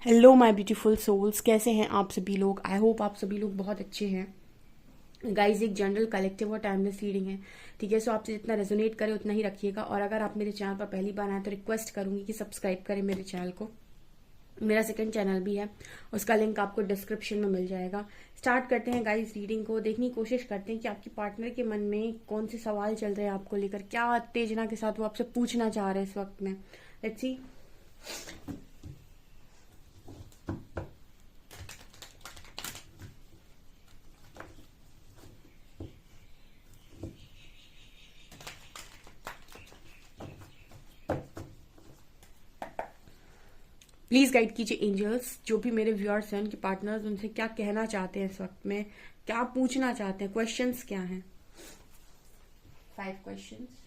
Hello my beautiful souls, कैसे हैं आप सभी लोग। आई होप आप सभी लोग बहुत अच्छे हैं। गाइज, एक जनरल कलेक्टिव और टाइमलेस रीडिंग है। ठीक है, सो आपसे जितना रेजोनेट करे उतना ही रखिएगा। और अगर आप मेरे चैनल पर पहली बार आए तो रिक्वेस्ट करूंगी कि सब्सक्राइब करें मेरे चैनल को। मेरा सेकंड चैनल भी है, उसका लिंक आपको डिस्क्रिप्शन में मिल जाएगा। स्टार्ट करते हैं गाइज रीडिंग को। देखने की कोशिश करते हैं कि आपके पार्टनर के मन में कौन से सवाल चल रहे हैं आपको लेकर, क्या उत्तेजना के साथ वो आपसे पूछना चाह रहे हैं इस वक्त में। Let's see. प्लीज गाइड कीजिए एंजल्स, जो भी मेरे व्यूअर्स हैं उनके पार्टनर्स उनसे क्या कहना चाहते हैं इस वक्त में, क्या पूछना चाहते हैं, क्वेश्चंस क्या हैं। 5 क्वेश्चंस।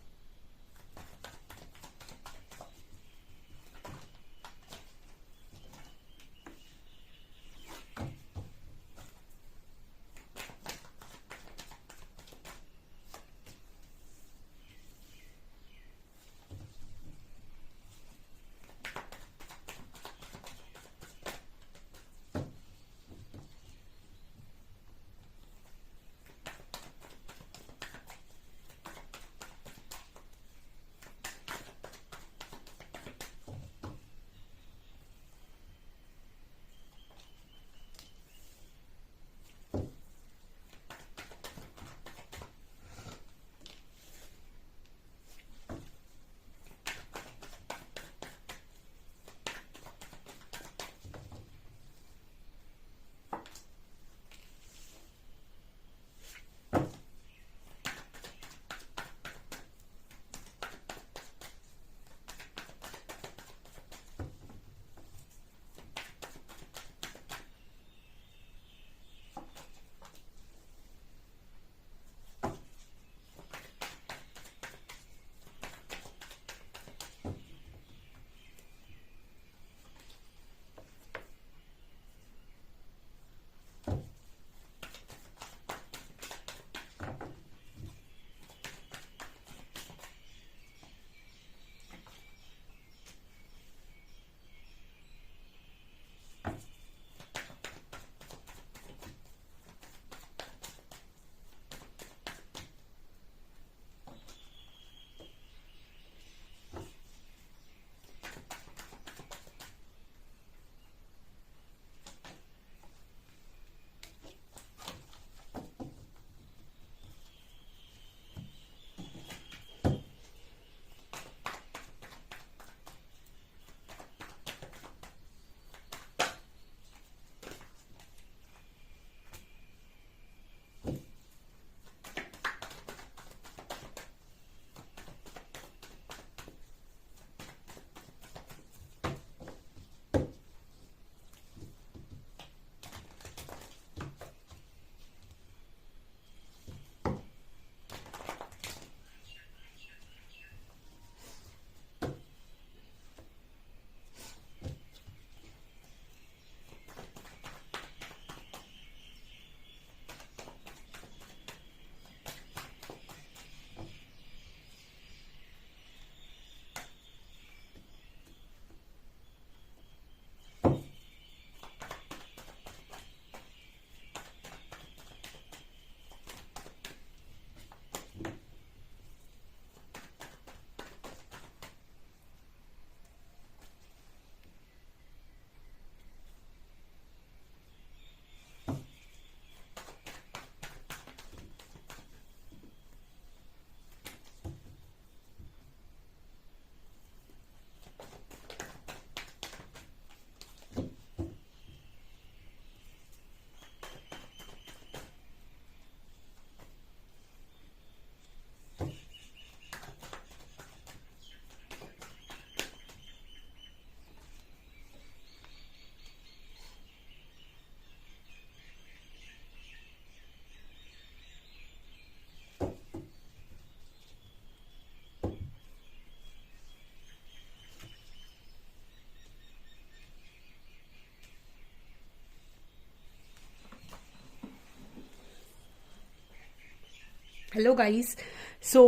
Hello guys. सो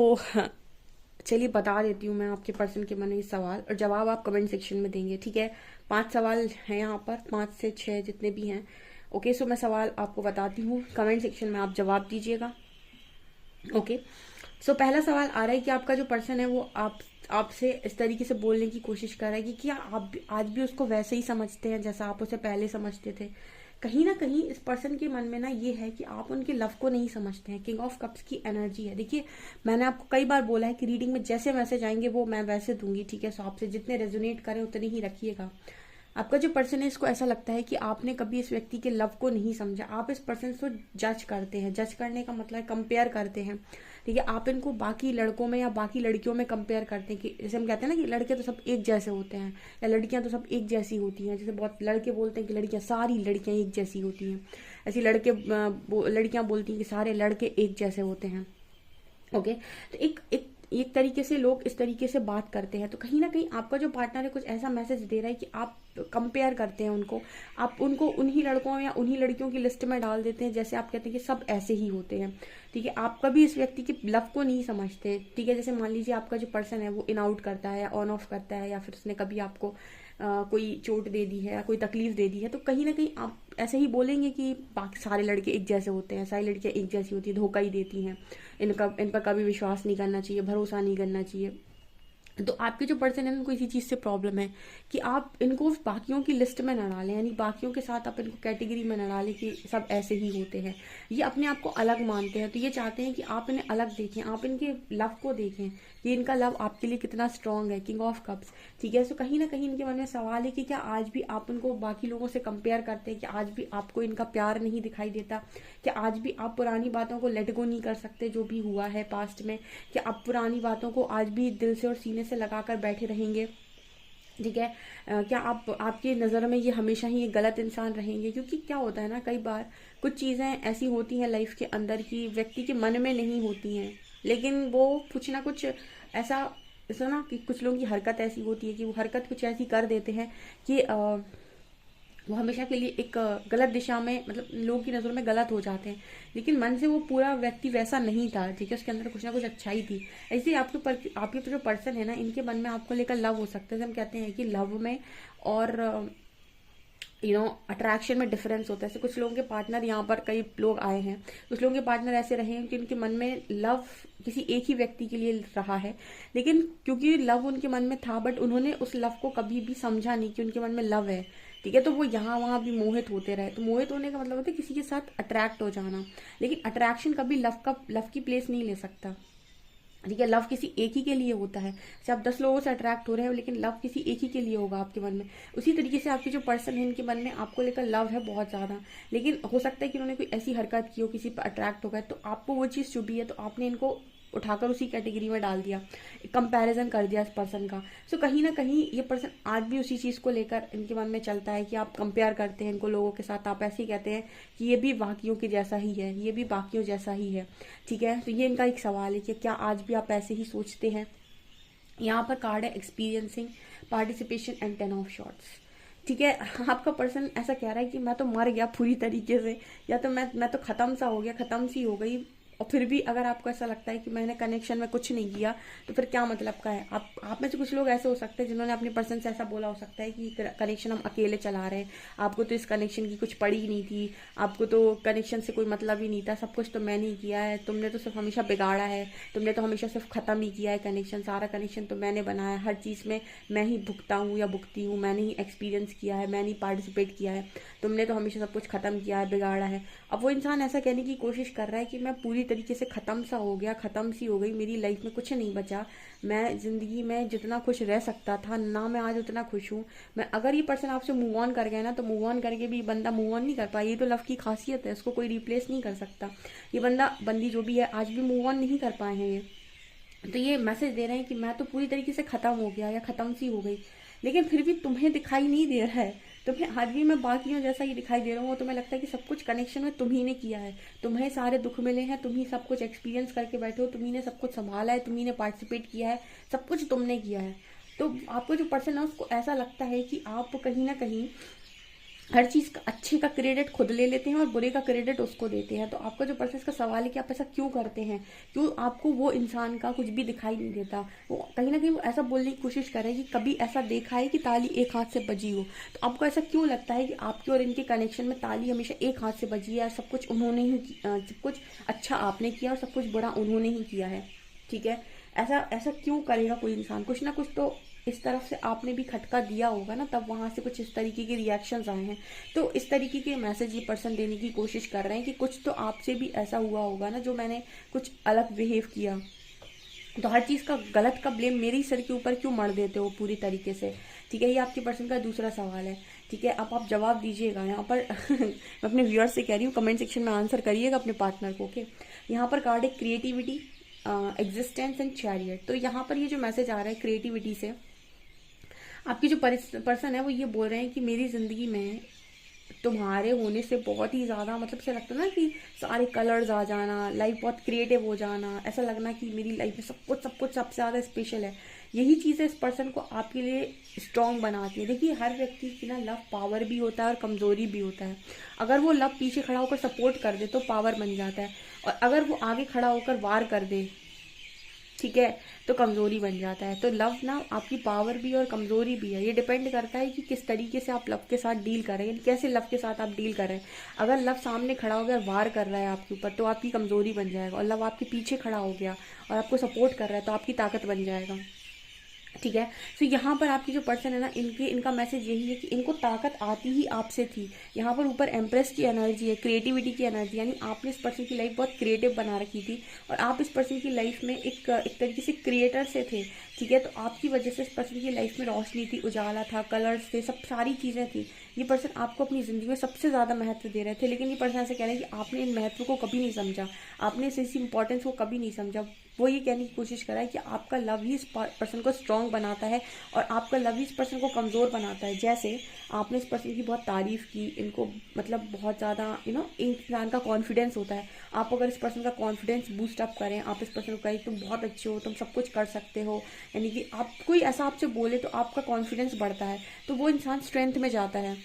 चलिए बता देती हूँ मैं आपके पर्सन के मन में सवाल, और जवाब आप कमेंट सेक्शन में देंगे, ठीक है। 5 सवाल हैं यहाँ पर, 5 से 6 जितने भी हैं। ओके, सो मैं सवाल आपको बताती हूँ, कमेंट सेक्शन में आप जवाब दीजिएगा। ओके, सो पहला सवाल आ रहा है कि आपका जो पर्सन है वो आपसे इस तरीके से बोलने की कोशिश कर रहा है कि क्या आप आज भी उसको वैसे ही समझते हैं जैसा आप उसे पहले समझते थे। कहीं ना कहीं इस पर्सन के मन में ना ये है कि आप उनके लव को नहीं समझते हैं। किंग ऑफ कप्स की एनर्जी है। देखिए, मैंने आपको कई बार बोला है कि रीडिंग में जैसे मैसेज आएंगे वो मैं वैसे दूंगी, ठीक है। सो आपसे जितने रेजोनेट करें उतने ही रखिएगा। आपका जो पर्सन है इसको ऐसा लगता है कि आपने कभी इस व्यक्ति के लव को नहीं समझा। आप इस पर्सन को जज करते हैं। जज करने का मतलब कंपेयर करते हैं, ठीक है। आप इनको बाकी लड़कों में या बाकी लड़कियों में कंपेयर करते हैं कि जैसे हम कहते हैं ना कि लड़के तो सब एक जैसे होते हैं, या लड़कियां तो सब एक जैसी होती हैं। जैसे बहुत लड़के बोलते हैं कि लड़कियां सारी लड़कियां एक जैसी होती हैं, ऐसी लड़कियां बोलती हैं कि सारे लड़के एक जैसे होते हैं। ओके, तो एक तरीके से लोग इस तरीके से बात करते हैं। तो कहीं ना कहीं आपका जो पार्टनर है कुछ ऐसा मैसेज दे रहा है कि आप कंपेयर करते हैं उनको, आप उनको उन्हीं लड़कों या उन्हीं लड़कियों की लिस्ट में डाल देते हैं जैसे आप कहते हैं कि सब ऐसे ही होते हैं, ठीक है। आप कभी इस व्यक्ति के लव को नहीं समझते, ठीक है। जैसे मान लीजिए आपका जो पर्सन है वो इन आउट करता है या ऑन ऑफ करता है, या फिर उसने कभी आपको कोई चोट दे दी है या कोई तकलीफ दे दी है, तो कहीं ना कहीं आप ऐसे ही बोलेंगे कि बाकी सारे लड़के एक जैसे होते हैं, सारी लड़कियां एक जैसी होती है, धोखा ही देती हैं, इन पर कभी विश्वास नहीं करना चाहिए, भरोसा नहीं करना चाहिए। तो आपके जो पर्सन है उनको इसी चीज से प्रॉब्लम है कि आप इनको बाकियों की लिस्ट में न डालें, यानी बाकियों के साथ आप इनको कैटेगरी में न डालें कि सब ऐसे ही होते हैं। ये अपने आप को अलग मानते हैं, तो ये चाहते हैं कि आप इन्हें अलग देखें, आप इनके लव को देखें कि इनका लव आपके लिए कितना स्ट्रांग है। किंग ऑफ कप्स, ठीक है। सो कहीं ना कहीं इनके मन में सवाल है कि क्या आज भी आप उनको बाकी लोगों से कंपेयर करते हैं, कि आज भी आपको इनका प्यार नहीं दिखाई देता, कि आज भी आप पुरानी बातों को लेट गो नहीं कर सकते जो भी हुआ है पास्ट में, कि आप पुरानी बातों को आज भी दिल से और सीने से लगाकर बैठे रहेंगे, ठीक है। क्या आप आपकी नज़र में ये हमेशा ही एक गलत इंसान रहेंगे। क्योंकि क्या होता है ना, कई बार कुछ चीज़ें ऐसी होती हैं लाइफ के अंदर की व्यक्ति के मन में नहीं होती हैं, लेकिन वो कुछ ना कुछ ऐसा ना कि कुछ लोगों की हरकत ऐसी होती है कि वो हरकत कुछ ऐसी कर देते हैं कि वो हमेशा के लिए एक गलत दिशा में, मतलब लोगों की नज़रों में गलत हो जाते हैं, लेकिन मन से वो पूरा व्यक्ति वैसा नहीं था, ठीक है। उसके अंदर कुछ ना कुछ अच्छाई थी। ऐसे ही आपके जो पर्सन है ना, इनके मन में आपको लेकर लव हो सकता है। हम कहते हैं कि लव में और अट्रैक्शन में डिफरेंस होता है। जैसे कुछ लोगों के पार्टनर, यहाँ पर कई लोग आए हैं, कुछ लोगों के पार्टनर ऐसे रहे हैं कि उनके मन में लव किसी एक ही व्यक्ति के लिए रहा है, लेकिन क्योंकि लव उनके मन में था, बट उन्होंने उस लव को कभी भी समझा नहीं कि उनके मन में लव है, ठीक है। तो वो यहाँ वहां भी मोहित होते रहे। तो मोहित होने का मतलब होता है किसी के साथ अट्रैक्ट हो जाना, लेकिन अट्रैक्शन कभी लव की प्लेस नहीं ले सकता, ठीक है। लव किसी एक ही के लिए होता है। जैसे आप 10 लोगों से अट्रैक्ट हो रहे हो, लेकिन लव किसी एक ही के लिए होगा आपके मन में। उसी तरीके से आपके जो पर्सन है इनके मन में आपको लेकर लव है बहुत ज्यादा, लेकिन हो सकता है कि उन्होंने कोई ऐसी हरकत की हो, किसी पर अट्रैक्ट हो गए, तो आपको वो चीज चुभी है, तो आपने इनको उठाकर उसी कैटेगरी में डाल दिया, कंपैरिजन कर दिया इस पर्सन का। सो कहीं ना कहीं ये पर्सन आज भी उसी चीज को लेकर इनके मन में चलता है कि आप कंपेयर करते हैं इनको लोगों के साथ। आप ऐसे ही कहते हैं कि ये भी बाकियों के जैसा ही है, ये भी बाकियों जैसा ही है, ठीक है। तो ये इनका एक सवाल है कि क्या आज भी आप ऐसे ही सोचते हैं। यहाँ पर कार्ड है experiencing, participation and 10 of shorts, ठीक है। आपका पर्सन ऐसा कह रहा है कि मैं तो मर गया पूरी तरीके से, या तो मैं तो खत्म सा हो गया, खत्म सी हो गई। और फिर भी अगर आपको ऐसा लगता है कि मैंने कनेक्शन में कुछ नहीं किया, तो फिर क्या मतलब का है। आप में से कुछ लोग ऐसे हो सकते हैं जिन्होंने अपने पर्सन से ऐसा बोला हो सकता है कि कनेक्शन हम अकेले चला रहे हैं, आपको तो इस कनेक्शन की कुछ पड़ी ही नहीं थी, आपको तो कनेक्शन से कोई मतलब ही नहीं था, सब कुछ तो मैंने ही किया है, तुमने तो सिर्फ हमेशा बिगाड़ा है, तुमने तो हमेशा सिर्फ खत्म ही किया है कनेक्शन, सारा कनेक्शन तो मैंने बनाया, हर चीज़ में मैं ही भुगता हूँ या भुगती हूँ, मैंने ही एक्सपीरियंस किया है, मैंने ही पार्टिसिपेट किया है, तुमने तो हमेशा सब कुछ खत्म किया है, बिगाड़ा है। अब वो इंसान ऐसा कहने की कोशिश कर रहा है कि मैं पूरी तरीके से खत्म सा हो गया, खत्म सी हो गई, मेरी लाइफ में कुछ नहीं बचा, मैं जिंदगी में जितना खुश रह सकता था ना, मैं आज उतना खुश हूँ। मैं अगर ये पर्सन आपसे मूव ऑन कर गया ना, तो मूव ऑन करके भी बंदा मूव ऑन नहीं कर पाया। ये तो लव की खासियत है, इसको कोई रिप्लेस नहीं कर सकता। ये बंदी जो भी है आज भी मूव ऑन नहीं कर पाए हैं ये। तो ये मैसेज दे रहे हैं कि मैं तो पूरी तरीके से खत्म हो गया या खत्म सी हो गई, लेकिन फिर भी तुम्हें दिखाई नहीं दे रहा है। तुम्हें आज भी मैं बाकियों जैसा ही दिखाई दे रहा हूँ। तुम्हें लगता है कि सब कुछ कनेक्शन में तुम ही ने किया है, तुम्हें सारे दुख मिले हैं, तुम ही सब कुछ एक्सपीरियंस करके बैठे हो, तुम्ही ने सब कुछ संभाला है, तुम्ही ने पार्टिसिपेट किया है, सब कुछ तुमने किया है। तो आपको जो पर्सन है उसको ऐसा लगता है कि आप कहीं ना कहीं हर चीज का अच्छे का क्रेडिट खुद ले लेते हैं और बुरे का क्रेडिट उसको देते हैं। तो आपका जो पर्सन का सवाल है कि आप ऐसा क्यों करते हैं, क्यों आपको वो इंसान का कुछ भी दिखाई नहीं देता, वो कहीं ना कहीं वो ऐसा बोलने की कोशिश कर रहे हैं कि कभी ऐसा देखा है कि ताली एक हाथ से बजी हो। तो आपको ऐसा क्यों लगता है कि आपके और इनके कनेक्शन में ताली हमेशा एक हाथ से बजी है, सब कुछ उन्होंने ही सब कुछ अच्छा आपने किया और सब कुछ बुरा उन्होंने ही किया है। ठीक है, ऐसा ऐसा क्यों करेगा कोई इंसान, कुछ ना कुछ तो इस तरफ से आपने भी खटका दिया होगा ना, तब वहां से कुछ इस तरीके के रिएक्शंस आए हैं। तो इस तरीके के मैसेज ये पर्सन देने की कोशिश कर रहे हैं कि कुछ तो आपसे भी ऐसा हुआ होगा ना, जो मैंने कुछ अलग बिहेव किया। तो हर चीज का गलत का ब्लेम मेरे ही सर के ऊपर क्यों मर देते हो पूरी तरीके से। ठीक है, ये आपके पर्सन का दूसरा सवाल है। ठीक है, अब आप जवाब दीजिएगा यहाँ पर मैं अपने व्यूअर्स से कह रही हूँ, कमेंट सेक्शन में आंसर करिएगा अपने पार्टनर को। ओके, यहाँ पर कार्ड है क्रिएटिविटी, एग्जिस्टेंस एंड चैरियट। तो यहाँ पर ये जो मैसेज आ रहा है क्रिएटिविटी से, आपकी जो पर्सन है वो ये बोल रहे हैं कि मेरी जिंदगी में तुम्हारे होने से बहुत ही ज्यादा, मतलब से लगता है ना कि सारे कलर्स आ जाना, लाइफ बहुत क्रिएटिव हो जाना, ऐसा लगना कि मेरी लाइफ में सब कुछ सबसे ज्यादा स्पेशल है। यही चीजें इस पर्सन को आपके लिए स्ट्रांग बनाती है। देखिए, हर व्यक्ति की ना लव पावर भी होता है और कमजोरी भी होता है। अगर वो लव पीछे खड़ा होकर सपोर्ट कर दे तो पावर बन जाता है, और अगर वो आगे खड़ा होकर वार कर दे, ठीक है, तो कमजोरी बन जाता है। तो लव ना आपकी पावर भी और कमजोरी भी है, ये डिपेंड करता है कि किस तरीके से आप लव के साथ डील कर रहे हैं, कैसे लव के साथ आप डील कर रहे हैं। अगर लव सामने खड़ा हो गया, वार कर रहा है आपके ऊपर, तो आपकी कमजोरी बन जाएगा, और लव आपके पीछे खड़ा हो गया और आपको सपोर्ट कर रहा है तो आपकी ताकत बन जाएगा। ठीक है, तो यहाँ पर आपकी जो पर्सन है ना, इनका मैसेज यही है कि इनको ताकत आती ही आपसे थी। यहाँ पर ऊपर एम्प्रेस की एनर्जी है, क्रिएटिविटी की एनर्जी, यानी आपने इस पर्सन की लाइफ बहुत क्रिएटिव बना रखी थी और आप इस पर्सन की लाइफ में एक तरीके से क्रिएटर से थे। ठीक है, तो आपकी वजह से इस पर्सन की लाइफ में रोशनी थी, उजाला था, कलर्स थे, सब सारी चीजें थी। ये पर्सन आपको अपनी जिंदगी में सबसे ज्यादा महत्व दे रहे थे, लेकिन ये पर्सन ऐसे कह रहे हैं कि आपने इन महत्व को कभी नहीं समझा, आपने इस इंपॉर्टेंस को कभी नहीं समझा। वो ये कहने की कोशिश कर रहा है कि आपका लव ही इस पर्सन को स्ट्रांग बनाता है और आपका लव ही इस पर्सन को कमजोर बनाता है। जैसे आपने इस पर्सन की बहुत तारीफ की, इनको मतलब बहुत ज्यादा इंसान का कॉन्फिडेंस होता है। आप अगर इस पर्सन का कॉन्फिडेंस बूस्ट अप करें, आप इस पर्सन को कहें तुम बहुत अच्छे हो, तुम सब कुछ कर सकते हो, यानी कि आप कोई ऐसा आपसे बोले तो आपका कॉन्फिडेंस बढ़ता है, तो वो इंसान स्ट्रेंथ में जाता है।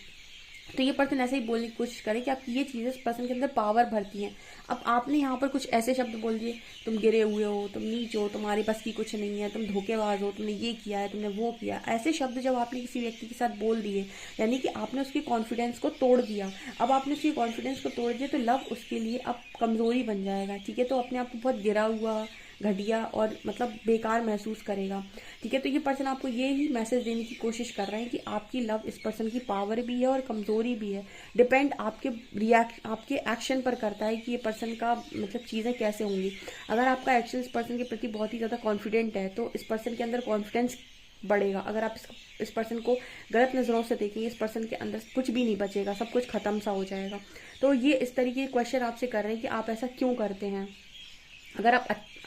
तो ये पर्सन ऐसे ही बोलने की कोशिश करे कि आपकी ये चीजें इस पर्सन के अंदर पावर भरती हैं। अब आपने यहाँ पर कुछ ऐसे शब्द बोल दिए, तुम गिरे हुए हो, तुम नीच हो, तुम्हारे बस की कुछ नहीं है, तुम धोखेबाज हो, तुमने ये किया है, तुमने वो किया, ऐसे शब्द जब आपने किसी व्यक्ति के साथ बोल दिए, यानी कि आपने उसके कॉन्फिडेंस को तोड़ दिया। अब आपने उसके कॉन्फिडेंस को तोड़ दिया तो लव उसके लिए अब कमजोरी बन जाएगा। ठीक है, तो अपने आप को बहुत गिरा हुआ, घटिया और मतलब बेकार महसूस करेगा। ठीक है, तो ये पर्सन आपको ये ही मैसेज देने की कोशिश कर रहे हैं कि आपकी लव इस पर्सन की पावर भी है और कमजोरी भी है। डिपेंड आपके एक्शन पर करता है कि ये पर्सन का मतलब चीजें कैसे होंगी। अगर आपका एक्शन इस पर्सन के प्रति बहुत ही ज्यादा कॉन्फिडेंट है तो इस पर्सन के अंदर कॉन्फिडेंस बढ़ेगा। अगर आप इस पर्सन को गलत नजरों से देखेंगे, इस पर्सन के अंदर कुछ भी नहीं बचेगा, सब कुछ खत्म सा हो जाएगा। तो ये इस तरीके के क्वेश्चन आपसे कर रहे हैं कि आप ऐसा क्यों करते हैं। अगर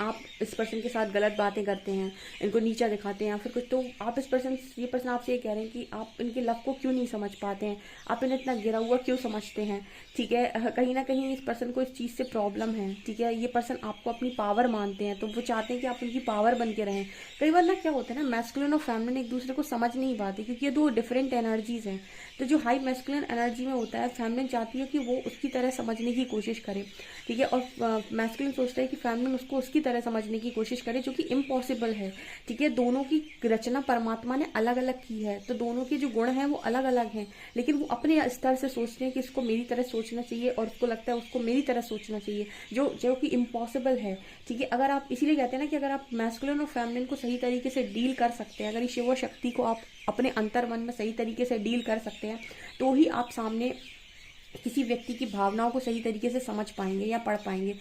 आप इस पर्सन के साथ गलत बातें करते हैं, इनको नीचा दिखाते हैं या फिर कुछ, तो आप ये पर्सन आपसे ये कह रहे हैं कि आप इनके लव को क्यों नहीं समझ पाते हैं, आप इन्हें इतना गिरा हुआ क्यों समझते हैं। ठीक है, कहीं ना कहीं इस पर्सन को इस चीज से प्रॉब्लम है। ठीक है, ये पर्सन आपको अपनी पावर मानते हैं, तो वो चाहते हैं कि आप उनकी पावर बन के रहें। कई बार ना क्या होता है ना, मैस्कुलिन और फेमिनिन एक दूसरे को समझ नहीं पाते, क्योंकि ये दो डिफरेंट एनर्जीज हैं। तो जो हाई मैस्कुलिन एनर्जी में होता है, फेमिनिन चाहती है कि वो उसकी तरह समझने की कोशिश करे। ठीक है, और मैस्कुलिन सोचता है कि फेमिनिन उसको उसकी तरह समझने की कोशिश करे, जो कि इम्पॉसिबल है। ठीक है, दोनों की रचना परमात्मा ने अलग अलग की है, तो दोनों के जो गुण हैं वो अलग अलग हैं, लेकिन वो अपने स्तर से सोचते हैं कि इसको मेरी तरह सोचना चाहिए और उसको लगता है उसको मेरी तरह सोचना चाहिए, जो जो कि इम्पॉसिबल है। ठीक है, अगर आप इसीलिए कहते हैं ना कि अगर आप मैस्कुलिन और फेमिनिन को सही तरीके से डील कर सकते हैं, अगर इस शिव शक्ति को आप अपने अंतर मन में सही तरीके से डील कर सकते हैं, तो ही आप सामने किसी व्यक्ति की भावनाओं को सही तरीके से समझ पाएंगे या पढ़ पाएंगे।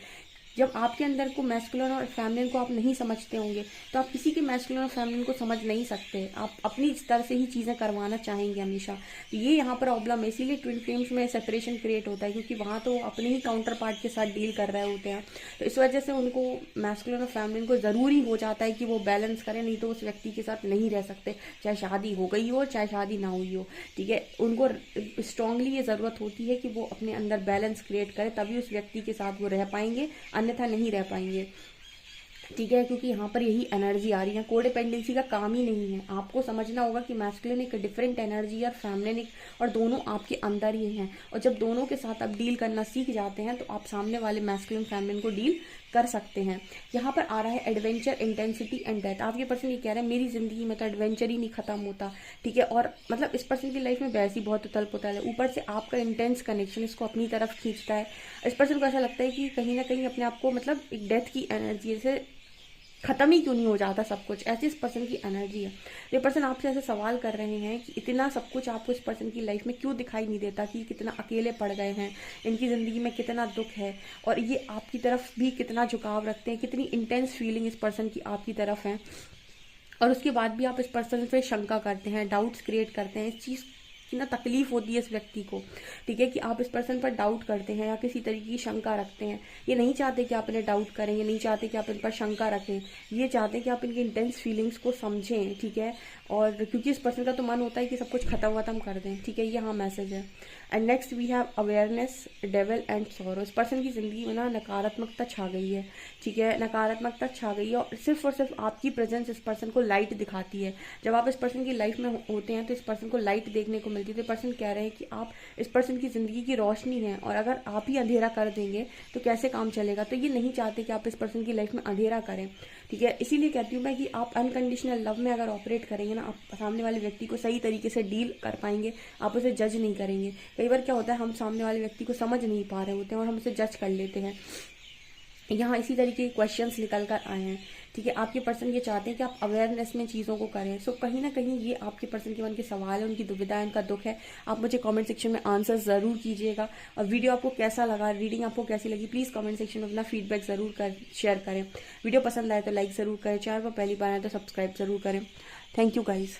जब आपके अंदर को मैस्कुलिन और फेमिनिन को आप नहीं समझते होंगे, तो आप किसी के मैस्कुलिन और फेमिनिन को समझ नहीं सकते। आप अपनी स्तर से ही चीजें करवाना चाहेंगे हमेशा। तो ये यहाँ पर प्रॉब्लम है, इसीलिए ट्विन फ्लेम्स में सेपरेशन क्रिएट होता है, क्योंकि वहां तो अपने ही काउंटर पार्ट के साथ डील कर रहे होते हैं। तो इस वजह से उनको मैस्कुलिन और फेमिनिन को जरूरी हो जाता है कि वो बैलेंस करें, नहीं तो उस व्यक्ति के साथ नहीं रह सकते, चाहे शादी हो गई हो चाहे शादी ना हुई हो। ठीक है, उनको स्ट्रांगली ये जरूरत होती है कि वो अपने अंदर बैलेंस क्रिएट करे, तभी उस व्यक्ति के साथ वो रह पाएंगे, अन्यथा नहीं रह पाएंगे। ठीक है, क्योंकि यहाँ पर यही एनर्जी आ रही है। कोडिपेंडेंसी का काम ही नहीं है। आपको समझना होगा कि मैस्कुलिन एक डिफरेंट एनर्जी और फेमिनिन एक, और दोनों आपके अंदर ही हैं। और जब दोनों के साथ आप डील करना सीख जाते हैं तो आप सामने वाले मैस्कुलिन फेमिनिन को डील कर सकते हैं। यहाँ पर आ रहा है एडवेंचर, इंटेंसिटी एंड डेथ। आपके पर्सन ये कह रहे हैं मेरी जिंदगी में तो एडवेंचर ही नहीं खत्म होता। ठीक है, और मतलब इस पर्सन की लाइफ में वैसी बहुत उथल पुथल है, ऊपर से आपका इंटेंस कनेक्शन इसको अपनी तरफ खींचता है। इस पर्सन को ऐसा लगता है कि कहीं ना कहीं अपने आप को मतलब एक डेथ की एनर्जी से खत्म ही क्यों नहीं हो जाता सब कुछ, ऐसी इस पर्सन की एनर्जी है। ये पर्सन आपसे ऐसे सवाल कर रहे हैं कि इतना सब कुछ आपको इस पर्सन की लाइफ में क्यों दिखाई नहीं देता, कि कितना अकेले पड़ गए हैं, इनकी ज़िंदगी में कितना दुख है, और ये आपकी तरफ भी कितना झुकाव रखते हैं, कितनी इंटेंस फीलिंग इस पर्सन की आपकी तरफ है। और उसके बाद भी आप इस पर्सन पे शंका करते हैं, डाउट्स क्रिएट करते हैं। इस चीज़ की ना तकलीफ होती है इस व्यक्ति को। ठीक है, कि आप इस पर्सन पर डाउट करते हैं या किसी तरीके की शंका रखते हैं। ये नहीं चाहते कि आप इन्हें डाउट करें, ये नहीं चाहते कि आप इन पर शंका रखें, ये चाहते हैं कि आप इनकी इंटेंस फीलिंग्स को समझें। ठीक है, और क्योंकि इस पर्सन का तो मन होता है कि सब कुछ खत्म कर दें। ठीक है, ये हाँ मैसेज है। And next we have awareness, devil and sorrow. इस पर्सन की ज़िंदगी में ना नकारात्मकता छा गई है। ठीक है, नकारात्मकता छा गई है, और सिर्फ आपकी प्रेजेंस इस पर्सन को लाइट दिखाती है। जब आप इस पर्सन की लाइफ में होते हैं तो इस पर्सन को लाइट देखने को मिलती है। तो पर्सन कह रहे हैं कि आप इस पर्सन की ज़िंदगी की रोशनी हैं, और अगर आप ही अंधेरा कर देंगे तो कैसे काम चलेगा। तो ये नहीं चाहते कि आप इस पर्सन की लाइफ में अंधेरा करें। ठीक है, इसीलिए कहती हूँ मैं कि आप अनकंडीशनल लव में अगर ऑपरेट करेंगे ना, आप सामने वाले व्यक्ति को सही तरीके से डील कर पाएंगे, आप उसे जज नहीं करेंगे। कई बार क्या होता है, हम सामने वाले व्यक्ति को समझ नहीं पा रहे होते हैं और हम उसे जज कर लेते हैं। यहाँ इसी तरीके के क्वेश्चंस निकल कर आए हैं। ठीक है, आपके पर्सन ये चाहते हैं कि आप अवेयरनेस में चीज़ों को करें। सो कहीं ना कहीं ये आपके पर्सन के मन के सवाल है, उनकी दुविधा है, उनका दुख है। आप मुझे कमेंट सेक्शन में आंसर ज़रूर कीजिएगा। और वीडियो आपको कैसा लगा, रीडिंग आपको कैसी लगी, प्लीज़ कमेंट सेक्शन में अपना फीडबैक ज़रूर शेयर करें। वीडियो पसंद आए तो लाइक ज़रूर करें, चैनल पर पहली बार आए तो सब्सक्राइब ज़रूर करें। Thank you guys.